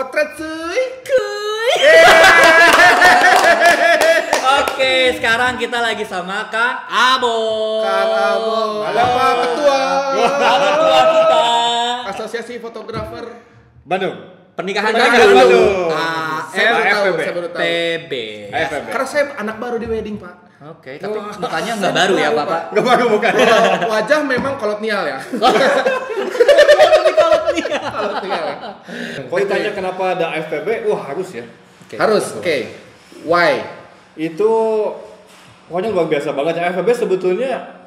Potret cuy. Oke, sekarang kita lagi sama Kak Abo. Kak Abo. Bapak Ketua. Bapak Ketua kita. Asosiasi Fotografer Bandung. Pernikahan Bandung. Saya baru tahu, AFPB. saya baru tahu. TB. AFPB. Karena saya anak baru di wedding, Pak. Oke, tapi mukanya nggak baru ya, Bapak? Gak baru bukan. Wajah memang kolonial ya. Kolonial ya. Kalau ditanya kenapa ada AFPB, wah harus ya. Harus, oke. Why? Itu pokoknya luar biasa banget. AFPB sebetulnya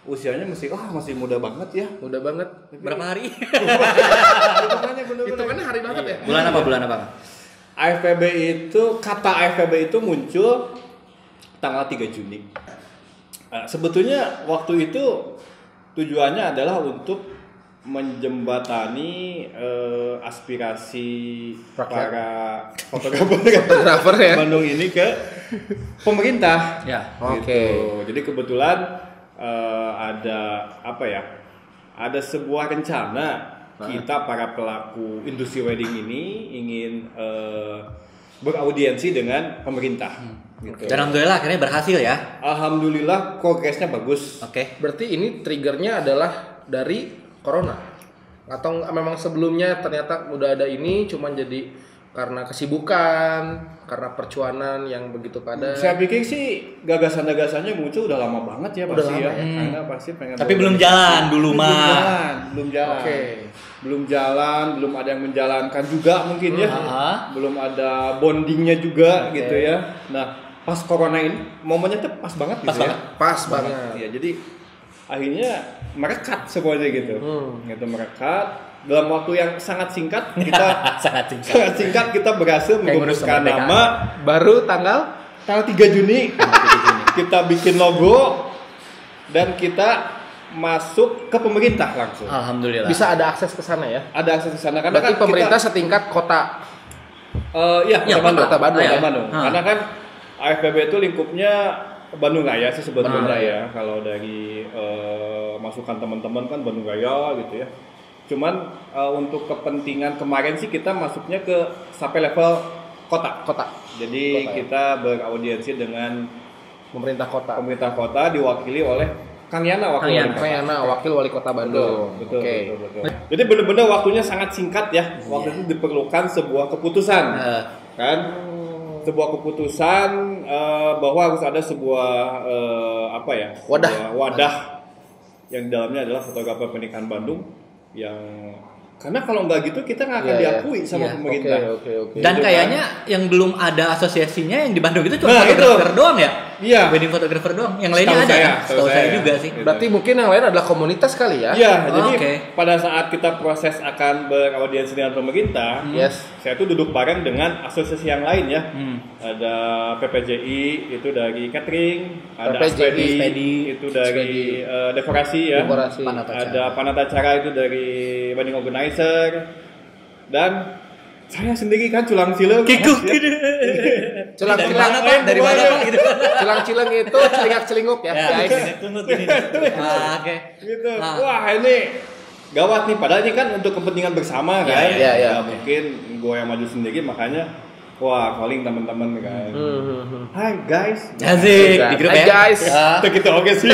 usianya masih muda banget ya. Mudah banget. Berapa hari? Itu kan hari banget ya. Bulan apa? AFPB itu, kata AFPB itu muncul tanggal 3 Juni. Sebetulnya waktu itu tujuannya adalah untuk menjembatani aspirasi para Fotografer ya. Bandung ini ke pemerintah. Ya. Oke. Gitu. Jadi kebetulan ada apa ya? Ada sebuah rencana kita para pelaku industri wedding ini ingin beraudiensi dengan pemerintah. Gitu. Dan alhamdulillah akhirnya berhasil ya. Alhamdulillah progresnya bagus. Oke. Berarti ini triggernya adalah dari corona? Atau memang sebelumnya ternyata udah ada ini cuman jadi karena kesibukan, karena percuanan yang begitu padat? Saya pikir sih gagasan-gagasannya muncul udah lama banget ya Udah pasti lama ya. ya. Karena pasti pengen Tapi belum jalan dulu belum jalan. Oke. Belum jalan, belum ada yang menjalankan juga mungkin ya. Belum ada bondingnya juga gitu ya. Nah, pas corona ini momennya tuh pas banget gitu ya. Pas banget. Ya, jadi akhirnya merekat semuanya gitu. Gitu merekat dalam waktu yang sangat singkat kita Sangat singkat kita berhasil merumuskan nama Baru tanggal 3 Juni. Kita bikin logo dan kita masuk ke pemerintah langsung. Alhamdulillah. bisa ada akses ke sana ya. Ada akses ke sana karena Berarti kan pemerintah setingkat kota. iya, Iya, Kota Bandung. Kota Ya. Bandung. Karena kan AFPB itu lingkupnya Bandung Raya sih sebetulnya ya. Raya. Kalau dari masukan teman-teman kan Bandung Raya gitu ya. Cuman untuk kepentingan kemarin sih kita masuknya ke sampai level kota. Jadi Kota, ya. kita beraudiensi dengan Pemerintah kota. pemerintah kota diwakili oleh Kang Yana wakil wali kota. Kayana wakil wali kota Bandung. Betul, Oke. betul. Jadi benar-benar waktunya sangat singkat ya. Waktu itu diperlukan sebuah keputusan, kan? Sebuah keputusan bahwa harus ada sebuah Wadah. sebuah wadah yang di dalamnya adalah fotografer pernikahan Bandung yang karena kalau nggak gitu kita nggak akan Iya, iya. diakui sama Iya. pemerintah. Oke. Dan Gitu kayaknya yang belum ada asosiasinya yang di Bandung itu cuma Nah, fotografer doang ya? Iya. Wedding fotografer doang. Yang lainnya Setahu ada saya, kan? setahu Setahu saya saya. juga sih. Berarti mungkin yang lain adalah komunitas kali ya? Iya, Oh, jadi oke. pada saat kita proses akan beraudiensi dengan pemerintah, Yes. saya tuh duduk bareng dengan asosiasi yang lain ya. Ada PPJI itu dari catering, ada PPJI, Spedi itu dari dekorasi ya. Dekorasi. Ada panatacara itu dari wedding organizer dan saya sendiri kan culang cileng. Kikuk Mas, ya. gitu. Cilang-cilang Dari mana, Pak? Dari mana, Pak? Gitu. Cilang-cilang itu celingak-celinguk ya, guys. Oke. Gitu. Nah. Wah, ini gawat nih. Padahal ini kan untuk kepentingan bersama kan. iya. Nggak mungkin gue yang maju sendiri, makanya wah calling teman-teman kan. Hai guys. Asik di grup Hai, ya. guys. Ya. Kita gitu oke sih.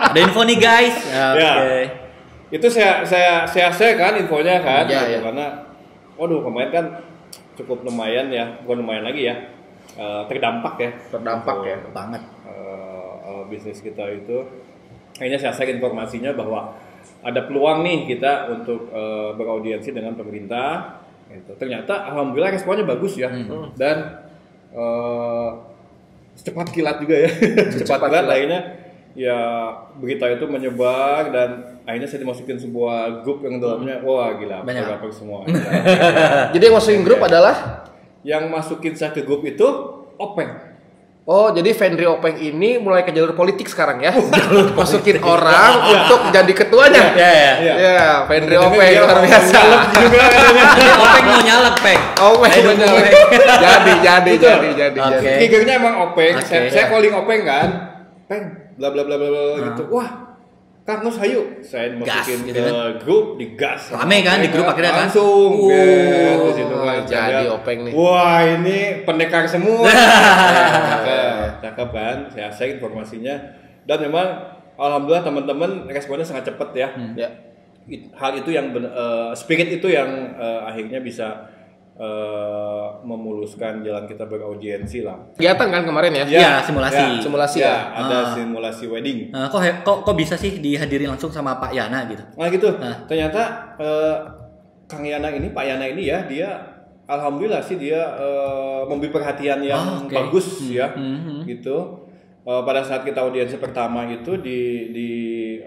Ada info nih guys. Ya. Oke. Itu saya share kan infonya kan. Iya, Gitu. iya. Karena waduh kemarin kan cukup lumayan ya, bukan lumayan lagi ya. Terdampak ya. Terdampak ya. Banget. Bisnis kita itu akhirnya saya share informasinya bahwa ada peluang nih kita untuk beraudiensi dengan pemerintah gitu. Ternyata alhamdulillah responnya bagus ya dan cepat kilat juga ya. cepat kilat akhirnya ya berita itu menyebar dan akhirnya saya dimasukin sebuah grup yang dalamnya wah gila Banyak. fotografer semua. Jadi yang masukin grup adalah Yang masukin saya ke grup itu Openg. oh, jadi Fendri Openg ini mulai ke jalur politik sekarang ya. Masukin orang untuk jadi ketuanya. Ya. Ya, Fendri Dengar Openg dia luar biasa. nyalek juga katanya. Openg mau nyalek, Peng. Openg Ayo, bener. Openg. Jadi. Oke. Triggernya emang Openg. Oke. Saya calling Openg kan. Peng, bla bla bla bla bla gitu. Wah, Kang Nus hayu, saya Gas, masukin gitu ke kan. grup, digas. Rame kan di grup akhirnya kan? langsung. Gitu, situ kan. jadi Saya, Openg nih. Wah ini pendekar semua. Cakep kan, saya share informasinya. Dan memang alhamdulillah teman-teman responnya sangat cepat ya. Ya. Hal itu yang spirit itu yang akhirnya bisa memuluskan jalan kita beraudiensi lah. Kegiatan kan kemarin ya? Iya, simulasi. Ya, Simulasi ya, ya? ada simulasi wedding. Kok bisa sih dihadiri langsung sama Pak Yana gitu? Nah gitu. Nah. Ternyata Kang Yana ini, Pak Yana ini ya, dia alhamdulillah sih dia memberi perhatian yang oke. bagus ya, gitu. Pada saat kita audiensi pertama itu di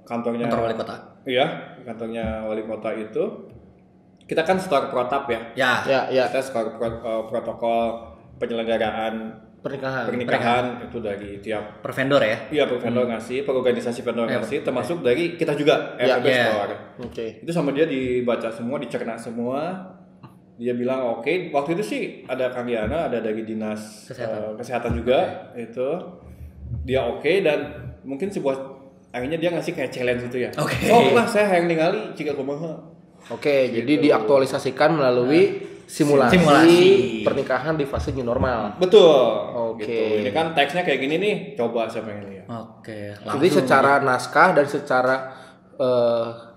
kantornya Kantor wali kota. Iya, kantornya wali kota itu kita kan store protap ya. Ya. Ya. Kita store protokol penyelenggaraan pernikahan itu dari tiap Per vendor ya. per vendor ngasih, per organisasi vendor Ya, ngasih, termasuk dari kita juga Ya, FB ya. Store. Oke. Itu sama dia dibaca semua, dicerna semua. Dia bilang oke. Waktu itu sih ada Kang Yana, ada dari dinas kesehatan juga itu. Dia oke dan mungkin akhirnya dia ngasih kayak challenge gitu ya. Oke. Oh lah saya yang ningali jika kumaha. Oke, jadi diaktualisasikan melalui simulasi pernikahan di fase new normal. Betul. Oke. Gitu. Ini kan teksnya kayak gini nih. Coba siapa yang lihat? Oke. Jadi secara naskah dan secara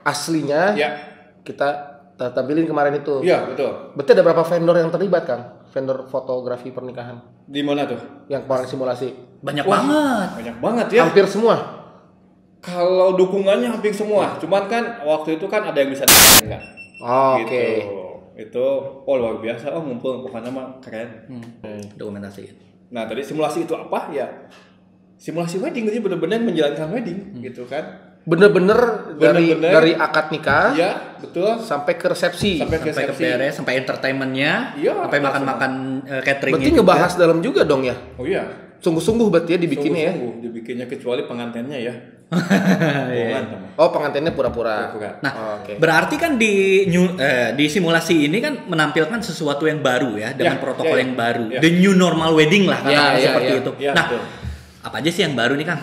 aslinya Ya. kita tampilin kemarin itu. Iya, betul. Berarti ada berapa vendor yang terlibat, Kang? Vendor fotografi pernikahan Di mana tuh? yang kemarin simulasi. Banyak Wah, banget. Banyak banget ya. Hampir semua. Kalau dukungannya hampir semua. Cuman kan waktu itu kan ada yang bisa enggak. Oke. Gitu. Itu luar biasa. Ngumpul pokoknya mah keren. Dokumentasi. Nah, tadi simulasi itu apa ya? Simulasi wedding jadi benar-benar menjalankan wedding gitu kan. Bener-bener Bener-bener. dari akad nikah Iya, betul. sampai ke resepsi. Sampai ke Sampai ke resepsi. beres, sampai entertainmentnya, Iya, sampai makan-makan catering. Berarti ngebahas dalam juga dong ya. Oh iya. Sungguh-sungguh berarti ya dibikinnya ya. Sungguh-sungguh dibikinnya kecuali pengantinnya ya. Bohongan teman. Oh, pengantinnya pura-pura. Pura-pura. Nah, Oh, oke. berarti kan di simulasi ini kan menampilkan sesuatu yang baru ya, dengan Ya, protokol ya, yang baru. ya. The new normal wedding lah katakanlah Ya, seperti ya. itu. Ya, Nah, betul. apa aja sih yang baru nih Kang?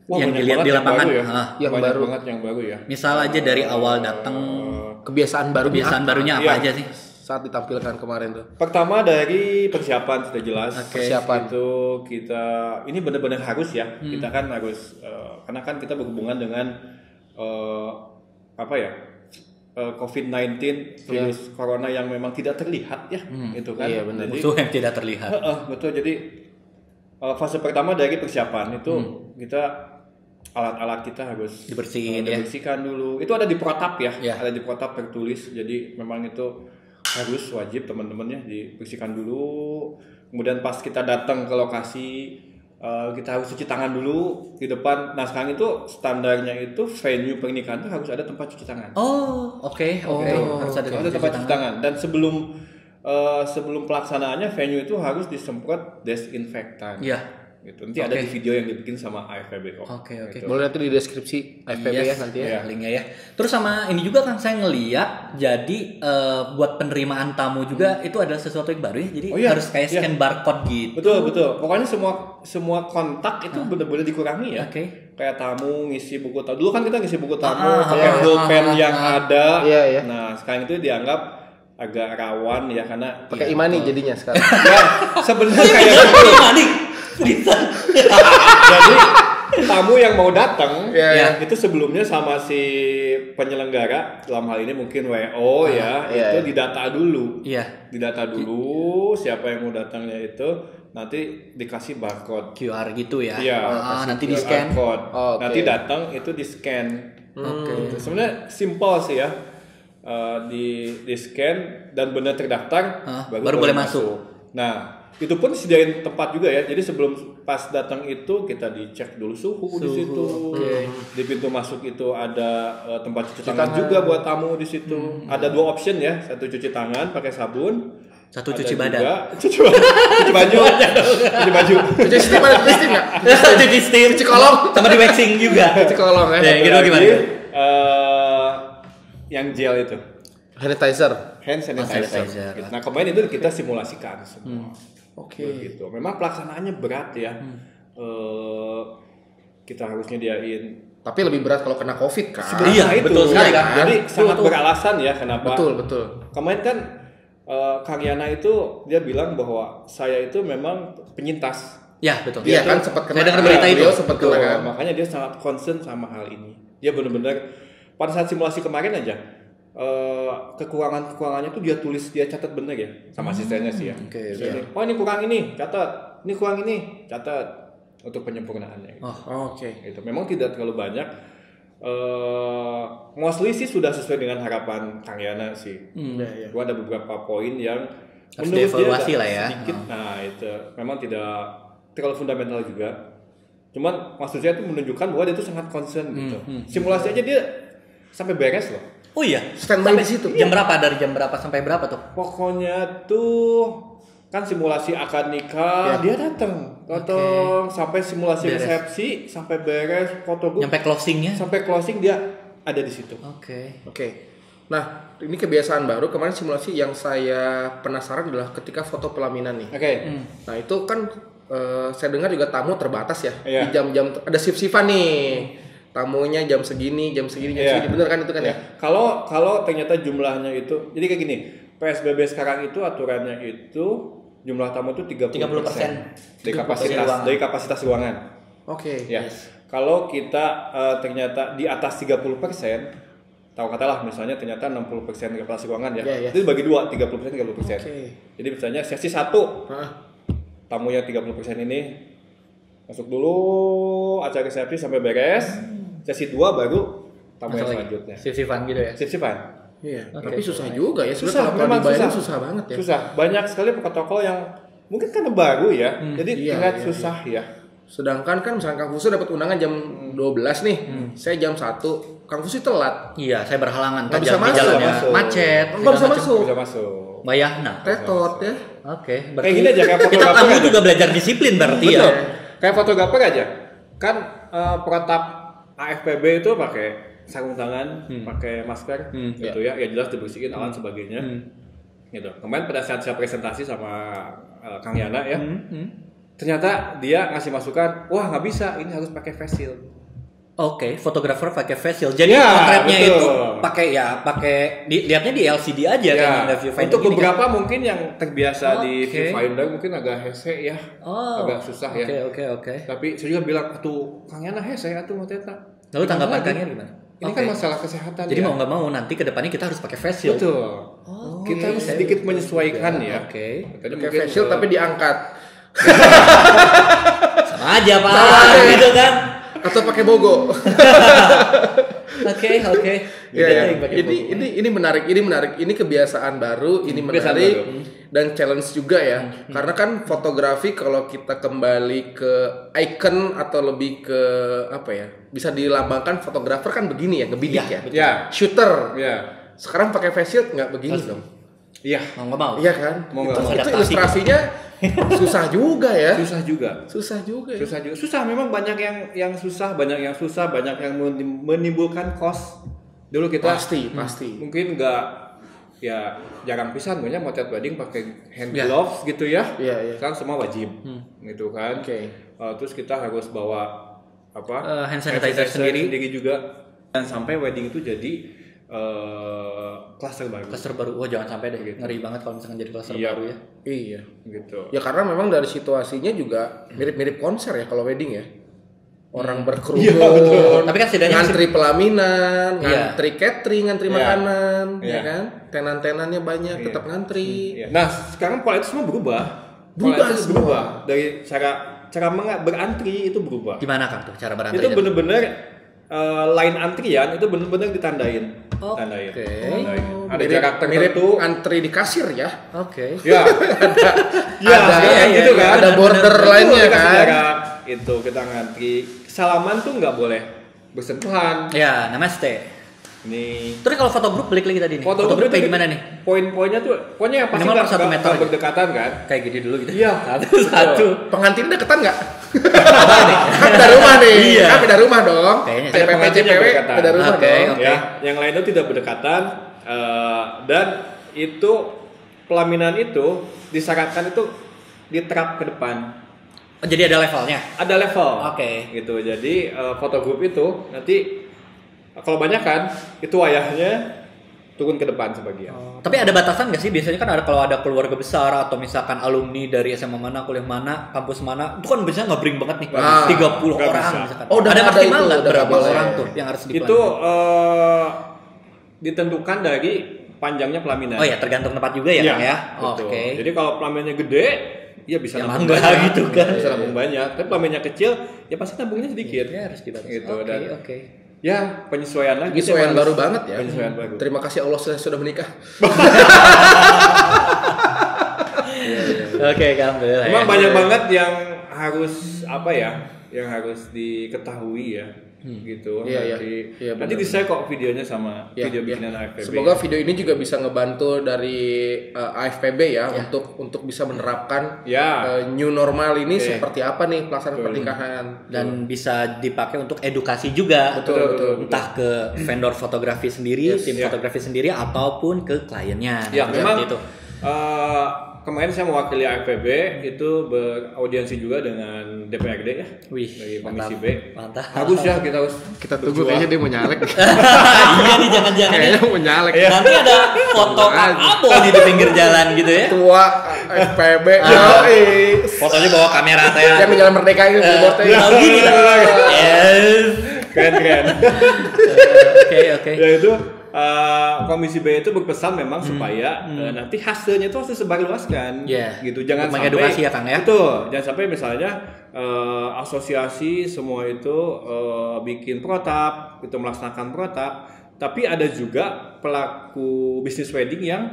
Wah, yang banyak dilihat banget di lapangan. baru ya. Yang Banyak baru. banget yang baru ya. Misal aja dari awal datang, Kebiasaan barunya apa Iya. aja sih? saat ditampilkan kemarin tuh. Pertama dari persiapan sudah jelas. Oke. Persiapan. Itu kita ini benar-benar harus ya. Kita kan harus karena kan kita berhubungan dengan COVID-19 virus corona yang memang tidak terlihat ya, itu kan. Iya, benar. Jadi, Musuh yang tidak terlihat. betul. Jadi fase pertama dari persiapan itu kita alat-alat kita harus Dibersihin, ya. dibersihkan dulu. Itu ada di protap ya, Ya. ada di protap tertulis. Jadi memang itu harus wajib teman-teman ya dibersihkan dulu. Kemudian pas kita datang ke lokasi kita harus cuci tangan dulu di depan. Nah sekarang itu standarnya itu venue pernikahan itu harus ada tempat cuci tangan. Oh, oke. Harus ada Harus ada tempat cuci tangan. Dan sebelum pelaksanaannya venue itu harus disemprot desinfektan. Iya. Gitu. Nanti ada di video yang dibikin sama AFPB kok. Oke. Gitu. Boleh nanti di deskripsi FPB ya Yes, nanti ya. Iya. linknya ya. Terus sama ini juga kan saya ngeliat, jadi buat penerimaan tamu juga itu adalah sesuatu yang baru ya. Jadi Oh iya, harus kayak iya. scan barcode gitu. Betul. Pokoknya semua kontak itu benar-benar dikurangi ya. Oke. Kayak tamu ngisi buku tamu. Dulu kan kita ngisi buku tamu Ah, pakai pulpen yang ada. Iya, iya. Nah, sekarang itu dianggap agak rawan ya karena Pakai imani jadinya sekarang. ya sebenarnya kayak gitu. Gimana? Jadi tamu yang mau datang Iya, itu sebelumnya sama si penyelenggara dalam hal ini mungkin WO ya iya, itu iya. didata dulu. Iya. Didata dulu siapa yang mau datangnya itu nanti dikasih barcode. QR gitu ya. Iya, Nanti QR di scan. code. Oh, oke. Nanti datang itu di scan. Oke. Sebenarnya simpel sih ya. Di scan dan benar terdaftar baru boleh masuk. Nah, itu pun disediain tempat juga ya. Jadi sebelum pas datang itu kita dicek dulu suhu di situ. Di pintu masuk itu ada tempat cuci tangan juga buat tamu di situ. Ada 2 option ya. Satu cuci tangan pakai sabun. Satu Ada cuci juga badan. Cuci baju. Cuci baju. Cuci steam ada cuci steam nggak? Cuci steam. Cuci kolong. Sama di waxing juga. Cuci kolong ya. Ya, gitu Lagi, gimana? Yang gel itu. Sanitizer. Hand sanitizer. sanitizer. Gitu. Nah kemarin itu kita simulasikan semua. Oke. Gitu. Memang pelaksanaannya berat ya. kita harus nyediain. Tapi lebih berat kalau kena COVID kan. Iya, Nah, itu. betul sekali kan. Jadi Itu sangat tuh. beralasan ya kenapa. Betul. Kemarin kan Kang Yana itu dia bilang bahwa saya itu memang penyintas. Ya, betul. Iya kan sempat kena. Saya dengar berita itu. Beliau sempat kena kan. Makanya dia sangat concern sama hal ini. Dia benar-benar pada saat simulasi kemarin aja kekurangannya tuh dia tulis, dia catat bener ya sama asistennya sih ya. Oke. Oh ini kurang ini, catat. Ini kurang ini, catat untuk penyempurnaannya. Oh. Oke. Itu memang tidak terlalu banyak. Mostly sih sudah sesuai dengan harapan Kang Yana sih. Iya. Gua ada beberapa poin yang Harus menurut dia dievaluasi agak lah ya. sedikit. Nah itu memang tidak terlalu fundamental juga. Cuman maksud saya itu menunjukkan bahwa dia itu sangat concern gitu. Simulasi aja dia sampai beres loh. Oh iya. Standby di situ. Jam berapa, dari jam berapa sampai berapa tuh? Pokoknya tuh kan simulasi akad nikah dia datang sampai simulasi Beres. resepsi sampai beres foto group Nyampe closingnya? sampai closing dia ada di situ. Oke. Nah, ini kebiasaan baru. Kemarin simulasi yang saya penasaran adalah ketika foto pelaminan nih. Oke. Nah, itu kan saya dengar juga tamu terbatas ya. Iya. Di jam-jam ada shift-shiftan nih. Tamunya jam segini, jam segini. Bener kan itu kan ya? Kalau ternyata jumlahnya itu, jadi kayak gini, PSBB sekarang itu aturannya itu jumlah tamu itu 30% dari kapasitas ruangan. Oke. Ya. Kalau kita ternyata di atas 30%, tahu katalah misalnya ternyata 60% kapasitas ruangan ya. Iya. Itu bagi dua, 30% 30%. Oke. Jadi misalnya sesi 1 tamu yang 30% ini masuk dulu acara resepsi sampai beres. Sesi 2 baru tamu yang selanjutnya. Sip-sipan gitu ya? Sip-sipan. Iya. Oke. Tapi susah juga ya. Susah, Sebenarnya memang kalau dibayar susah. susah banget ya. Susah. Banyak sekali protokol yang mungkin karena baru ya. Jadi Iya, terlihat iya, susah ya. Sedangkan kan misalkan Kang Fusu dapat undangan jam 12 nih. Saya jam 1. Kang Fusu telat. Iya, saya berhalangan. Nggak bisa Di masuk. jalannya Masuk. macet. Nggak bisa segala macam. masuk. Bisa masuk. Bayahna. Tetot ya. Oke, Kayak gini aja kayak kita fotografer kamu aja. juga belajar disiplin berarti Betul. ya. Kayak fotografer aja. Kan protap AFPB itu pakai sarung tangan, pakai masker gitu ya. Ya jelas dibersihin alat sebagainya. Gitu. Kemarin pada saat saya presentasi sama Kang Yana ya. Ternyata dia ngasih masukan, wah nggak bisa, ini harus pakai face shield. Oke, fotografer pakai face shield. Jadi Ya, potretnya betul. itu pakai lihatnya di LCD aja kan, ada viewfinder untuk gini kan. beberapa mungkin yang terbiasa di Oke. viewfinder mungkin agak hese ya, agak susah ya. Oke. Tapi saya juga bilang, tuh Kang Yana hese atuh mau teta. Lalu tanggapan Gimana Kang lagi? Yana gimana? Ini kan masalah kesehatan. Jadi ya. mau nggak mau nanti kedepannya kita harus pakai face shield. Betul. Kita harus sedikit menyesuaikan ya. Oke. Tadi Pakai face shield tapi diangkat. Sama aja Pak, Sama aja. gitu kan. Atau pakai bogo. Oke. Iya, ya. Yang pakai Ini bogo. ini menarik, ini kebiasaan baru, ini Kebiasaan menarik baru. dan challenge juga ya. Karena kan fotografi kalau kita kembali ke icon atau lebih ke apa ya? Bisa dilambangkan fotografer kan begini ya, ngebidik ya. Ya. Shooter. Ya. Sekarang pakai face shield nggak begini dong. Iya. Mau nggak mau? Iya kan? Mau nggak mau. Itu Adaptasi. ilustrasinya susah juga ya. Susah juga. Susah juga ya. Susah memang banyak yang susah, banyak yang menimbulkan cost. Dulu kita Pasti. mungkin nggak ya jarang pisan banyak motret wedding pakai hand Ya. gloves gitu ya. Iya. Kan semua wajib. Gitu kan. Oke. Terus kita harus bawa apa? Hand sanitizer sendiri. juga. Dan sampai wedding itu jadi klaster baru. Cluster baru. Oh jangan sampai deh. Gitu. Ngeri banget kalau misalkan jadi cluster Iya. baru ya. Iya. Gitu. Ya karena memang dari situasinya juga mirip-mirip konser ya kalau wedding ya. Orang berkerumun, Iya, betul. Tapi kan setidaknya ngantri pelaminan, Iya. ngantri catering, ngantri Iya. makanan, ya Iya. kan? Tenan-tenannya banyak, Iya. tetap ngantri. Iya. Nah, sekarang pola itu semua berubah. Berubah Pola itu semua. berubah. Dari cara berantri itu berubah. gimana Kang tuh cara berantri? Itu bener-bener line antrian itu bener-bener ditandain. Oke. Tandain. Oh, Ada mirip, jarak mirip tertentu. antri di kasir ya. Oke. Ya. Ya, ada iya, gitu iya, kan, iya. ada border Betul, lainnya dikasih kan. jarak. Itu kita ngantri. Salaman tuh nggak boleh bersentuhan. Ya, namaste. Ini Terus kalau foto grup balik lagi tadi nih. Foto grup grup kayak itu gimana nih? Poin-poinnya tuh, pokoknya yang pasti Minimal per 1 meter aja. berdekatan kan. Kayak gini dulu gitu. Iya. Satu. Pengantin deketan nggak? Kan beda rumah nih. Iya. Kan beda rumah dong. Kayaknya CPP pengantinnya CPW berdekatan. beda rumah Oke, dong. oke. Ya, yang lain itu tidak berdekatan dan itu pelaminan itu disyaratkan itu diterap ke depan. Oh, jadi ada levelnya. Ada level. Oke. Gitu. Jadi foto group itu nanti kalau banyak kan itu wayahnya turun ke depan sebagian. Tapi ada batasan nggak sih? Biasanya kan ada kalau ada keluarga besar atau misalkan alumni dari SMA mana, kuliah mana, kampus mana, itu kan biasanya ngebring banget nih. 30 nggak orang bisa. misalkan. Oh, udah ada ada maksimal itu, nggak udah berapa boleh. orang tuh yang harus dipandu? Itu ditentukan dari panjangnya pelaminan. Oh ya, tergantung tempat juga ya, Iya, Kang ya. betul. Oke. Jadi kalau pelaminannya gede, ya bisa Ya nabung mangga banyak, gitu kan. Bisa nabung banyak. Tapi pelaminannya kecil, ya pasti nabungnya sedikit. Ya harus dibatasi. Gitu. Oke, Dan oke. ya penyesuaian lagi. Penyesuaian Emang baru harus- banget ya. Penyesuaian baru. Terima kasih Allah sudah menikah. Oke, alhamdulillah. Memang ya. banyak banget yang harus apa ya, yang harus diketahui ya, gitu. Iya, iya. Nanti Iya, di-share kok videonya sama Ya, video ya. bikinan AFPB. Semoga video ini juga bisa ngebantu dari AFPB ya untuk bisa menerapkan Ya. new normal ini Oke. seperti apa nih pelaksanaan Betul. pernikahan. Dan bisa dipakai untuk edukasi juga. Betul. Entah ke vendor fotografi sendiri, tim Iya. fotografi sendiri ataupun ke kliennya. Ya, Seperti memang itu. kemarin saya mewakili AFPB itu beraudiensi juga dengan DPRD ya, Wih, dari Komisi mantap. B. Mantap. Bagus ya kita Tunggu berjuang. kayaknya dia mau nyalek. Iya nih, jangan-jangan ya. Kayaknya mau nyalek. Nanti ada foto Kang Abo nih di pinggir jalan gitu ya. Tua AFPB. Fotonya bawa kamera teh. Yang di Jalan Merdeka itu billboardnya. Tahu gini. Yes. Keren. Oke. Ya itu Komisi B itu berpesan memang supaya nanti hasilnya itu harus disebarluaskan, Iya. gitu. Jangan Untuk sampai mengedukasi ya, Kang, ya? Betul. Jangan sampai misalnya asosiasi semua itu bikin protap, itu melaksanakan protap, tapi ada juga pelaku bisnis wedding yang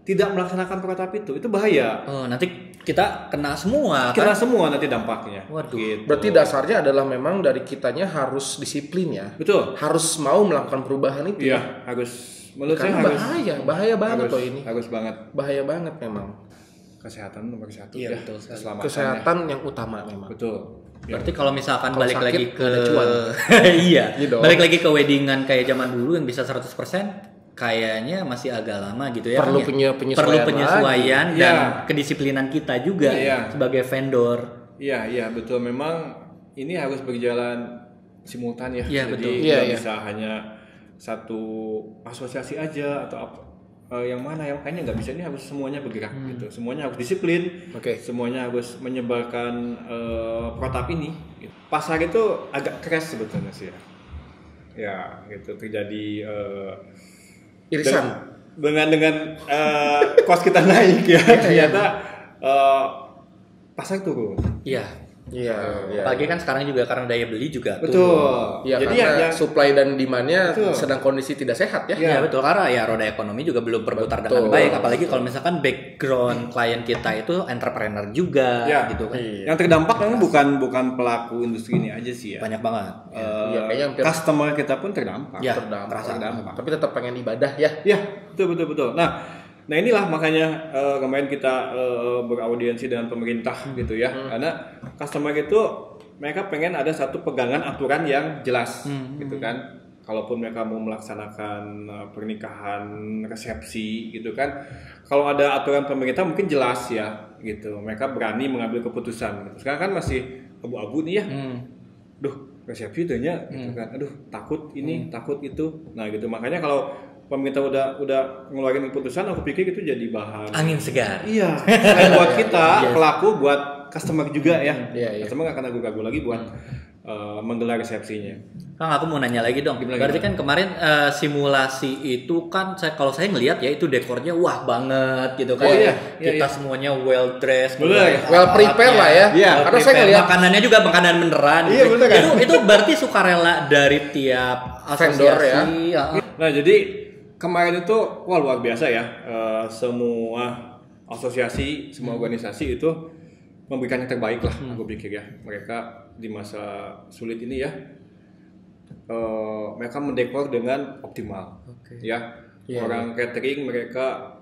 tidak melaksanakan protap itu bahaya. Oh, nanti kita kena semua Kita kan? semua nanti dampaknya. Waduh. Gitu. Berarti dasarnya adalah memang dari kitanya harus disiplin ya. Betul. Harus mau melakukan perubahan itu. Iya, harus menurut Karena saya harus bahaya banget harus, loh ini. harus banget. Bahaya banget memang. Kesehatan nomor satu Iya, ya. betul sekali. Keselamatannya. Kesehatan yang utama memang. Betul. Ya. Berarti kalau misalkan Kalau balik sakit, lagi ke ada cuan. iya, Iya dong. balik lagi ke weddingan kayak zaman dulu yang bisa 100%, kayaknya masih agak lama gitu ya. Perlu Kang, ya? penyesuaian Perlu penyesuaian lagi. dan Iya. kedisiplinan kita juga Iya. sebagai vendor. Iya betul. Memang ini harus berjalan simultan ya. Iya, Jadi betul. Iya, nggak iya. bisa hanya satu asosiasi aja atau apa. Yang mana yang kayaknya nggak bisa, ini harus semuanya bergerak gitu. Semuanya harus disiplin. Oke. Semuanya harus menyebarkan protap ini. Gitu. Pasar itu agak keras sebetulnya sih ya. Ya gitu terjadi Irisan. dengan cost kita naik ya ternyata pasar turun. Iya. Iya. Apalagi kan sekarang juga karena daya beli juga Betul. turun. Ya, Jadi karena yang supply dan demand-nya Betul. sedang kondisi tidak sehat ya. Iya betul, karena ya roda ekonomi juga belum berputar dengan Betul. baik, apalagi kalau misalkan background klien kita itu entrepreneur juga Ya. gitu kan. Iya. yang terdampak memang bukan pelaku industri ini aja sih ya. Banyak banget. Iya, kayaknya hampir Customer kita pun terdampak. Ya, terdampak. terdampak. Tapi tetap pengen ibadah ya. Ya, betul. Nah inilah makanya kemarin kita beraudiensi dengan pemerintah gitu ya, karena customer itu mereka pengen ada satu pegangan aturan yang jelas gitu kan. Kalaupun mereka mau melaksanakan pernikahan resepsi gitu kan, kalau ada aturan pemerintah mungkin jelas ya gitu, mereka berani mengambil keputusan gitu. Sekarang kan masih abu-abu nih ya. Duh, resepsi itunya gitu kan. Aduh, takut ini, takut itu. Nah, gitu. Makanya kalau pemerintah udah ngeluarin keputusan, aku pikir itu jadi bahan Angin segar. Iya, selain buat kita, pelaku, buat customer juga ya. Iya. Customer nggak akan ragu-ragu lagi buat menggelar resepsinya. Kang, aku mau nanya lagi dong. Gimana, Berarti kan kemarin simulasi itu kan kalau saya ngelihat ya itu dekornya wah banget gitu kan. Oh, iya. Kita Iya. semuanya well dressed, Bener. Well prepare lah ya. Iya, Karena saya ngelihat makanannya juga makanan beneran. Iya, gitu. bener kan? Itu berarti sukarela dari tiap Vendor asosiasi. ya. Nah, jadi kemarin itu wah luar biasa ya. Semua asosiasi, semua organisasi itu memberikan yang terbaik lah, aku pikir ya. Mereka di masa sulit ini ya, mereka mendekor dengan optimal, ya. Iya, Orang catering mereka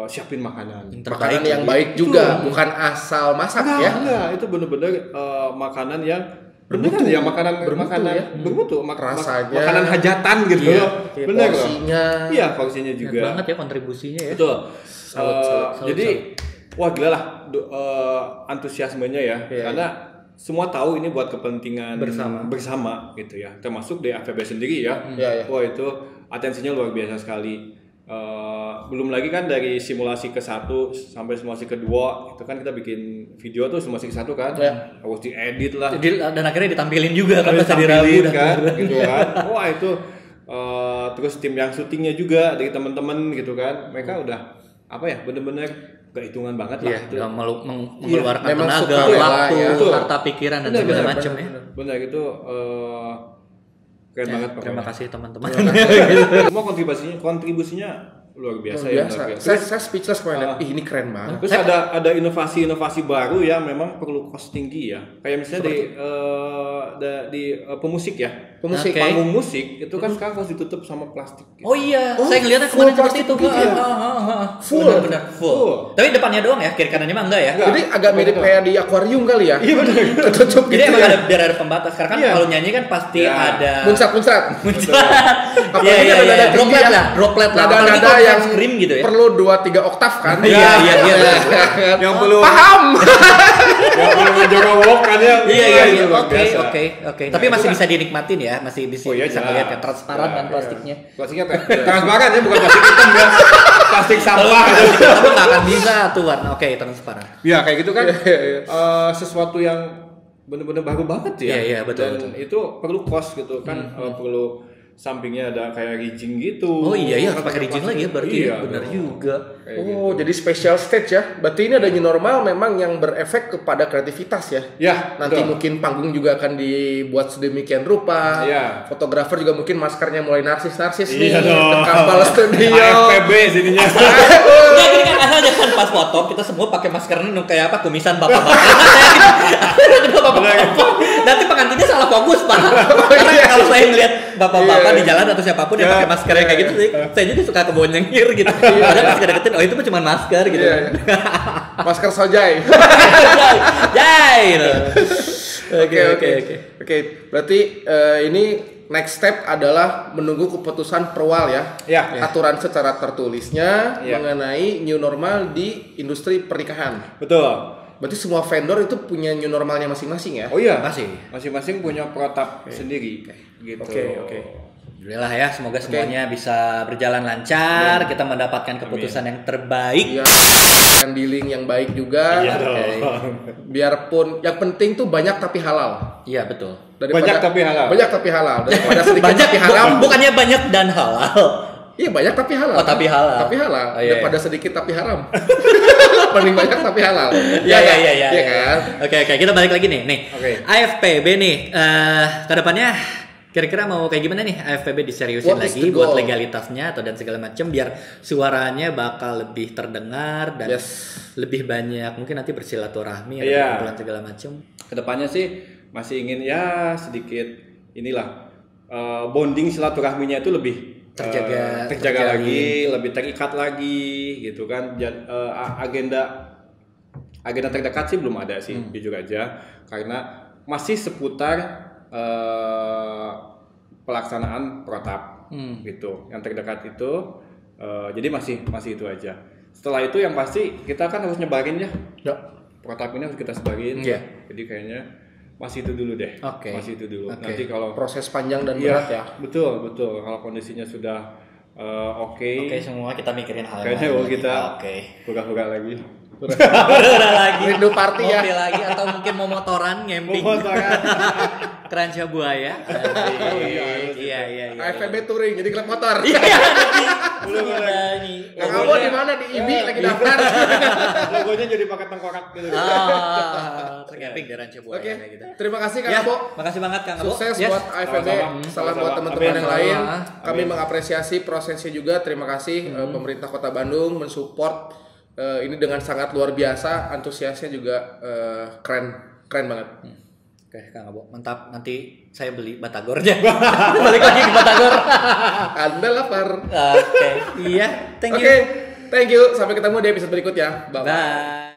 siapin makanan. makanan yang baik juga, bukan asal masak ya. Enggak, itu benar-benar makanan yang bermutu ya, makanan ya. bermutu, Rasanya. makanan hajatan gitu Iya, loh. Benar loh. Porsinya. Iya, porsinya Banyak juga. banget ya kontribusinya ya. Betul. Salut. Jadi wah gila lah antusiasmenya ya. Iya, Karena semua tahu ini buat kepentingan bersama gitu ya, termasuk di AFB sendiri ya. Wah itu atensinya luar biasa sekali. Belum lagi kan dari simulasi ke-1 sampai simulasi ke-2 itu kan kita bikin video tuh simulasi ke-1 kan, harus diedit lah. Dan akhirnya ditampilin juga kan pas hari Rabu kan, gitu kan. Wah itu terus tim yang syutingnya juga dari teman-teman gitu kan, mereka udah apa ya bener-bener gak hitungan banget lah. Iya, mengeluarkan tenaga, waktu, harta pikiran dan segala macam ya. Bener itu keren banget pokoknya. Terima kasih teman-teman. Semua kontribusinya luar biasa. Saya speechless kemarin. Ini keren banget. Terus ada inovasi baru yang memang perlu cost tinggi ya. Kayak misalnya di pemusik ya. Panggung musik itu kan sekarang harus ditutup sama plastik. Gitu. Oh iya, saya ngeliatnya kemarin seperti itu. Benar, full. Tapi depannya doang ya, kiri kanannya mah enggak ya. Jadi agak mirip kayak di akuarium kali ya. Iya benar. Tertutup gitu. Jadi gitu emang ya. biar ada pembatas. Karena kan kalau nyanyi kan pasti ada muncrat. Iya. Droplet lah. Nada yang scream gitu ya. Perlu 2-3 oktav kan? Iya. Yang perlu paham. Yang perlu menjorok kan ya. Iya. Oke. Tapi masih bisa dinikmatin ya, masih bisa melihat kan transparan kan plastiknya. Plastiknya transparan ya, bukan plastik hitam ya. Plastik sampah. Tapi nggak akan bisa tuan. Oke, transparan. Ya kayak gitu kan. Sesuatu yang benar-benar baru banget ya. Iya, betul. Dan itu perlu cost gitu kan, perlu sampingnya ada kayak rigging gitu. Oh iya harus pakai rigging lagi ya berarti. Iya, benar juga. Oh, jadi special stage ya. Berarti ini ada new normal memang yang berefek kepada kreativitas ya. Ya. Nanti mungkin panggung juga akan dibuat sedemikian rupa. Iya. Fotografer juga mungkin maskernya mulai narsis nih. Iya dong. Kapal studio. AFPB sininya. Enggak, ini kan asal jangan pas foto kita semua pakai maskernya kayak apa kumisan bapak-bapak. Nanti pengantinnya salah fokus Pak. Karena kalau saya melihat bapak-bapak di jalan atau siapapun yang pakai masker yang kayak gitu sih, saya jadi suka kebonyengir gitu. Padahal pas deketin, oh itu cuma masker gitu. Masker sojai. Jai. Oke. Berarti ini next step adalah menunggu keputusan Perwal ya. Aturan secara tertulisnya mengenai new normal di industri pernikahan. Betul. Berarti semua vendor itu punya new normalnya masing-masing ya? Oh iya, masing-masing punya protap sendiri. Gitu. Oke. Alhamdulillah ya, semoga semuanya bisa berjalan lancar, kita mendapatkan keputusan yang terbaik. Iya. Handling yang baik juga. Iya dong. Biarpun yang penting tuh banyak tapi halal. Iya betul. Banyak tapi halal. Daripada sedikit tapi haram. Bukannya banyak dan halal. Iya banyak tapi halal. Oh tapi halal. Tapi halal. Oh, iya. Daripada sedikit tapi haram. Paling banyak tapi halal. Iya kan? Oke, kita balik lagi nih. Oke. AFPB nih, kedepannya kira-kira mau kayak gimana nih AFPB diseriusin lagi buat legalitasnya atau dan segala macam biar suaranya bakal lebih terdengar dan lebih banyak mungkin nanti bersilaturahmi atau segala macam. Kedepannya sih masih ingin ya sedikit inilah bonding silaturahminya itu lebih terjaga lagi, lebih terikat lagi gitu kan. Agenda terdekat sih belum ada sih, jujur aja, karena masih seputar pelaksanaan protap gitu. Yang terdekat itu jadi masih itu aja. Setelah itu yang pasti kita kan harus nyebarin ya. Protap ini harus kita sebarin. Jadi kayaknya masih itu dulu deh. Masih itu dulu. Nanti kalau proses panjang dan berat ya. Betul. Kalau kondisinya sudah oke, semua kita mikirin hal kayaknya kita hura-hura lagi. Rindu party ya. Mobil lagi atau mungkin mau motoran ngemping. Keranca buaya. Iya. AFPB touring jadi klub motor. Belum lagi. Kamu di mana di IBI lagi daftar? Logonya jadi pakai tengkorak gitu. Ngemping di Ranca Buaya kayak gitu. Terima kasih Kang Abo. Makasih banget Kang Abo. Sukses buat AFPB. Salam buat teman-teman yang lain. Kami mengapresiasi prosesnya juga. Terima kasih pemerintah Kota Bandung mensupport ini dengan sangat luar biasa. Antusiasnya juga keren banget. Oke, Kang Abo, mantap. Nanti saya beli batagornya. Balik lagi ke batagor. Anda lapar. Oke. Iya, thank you. Oke, thank you. Sampai ketemu di episode berikutnya. Bye.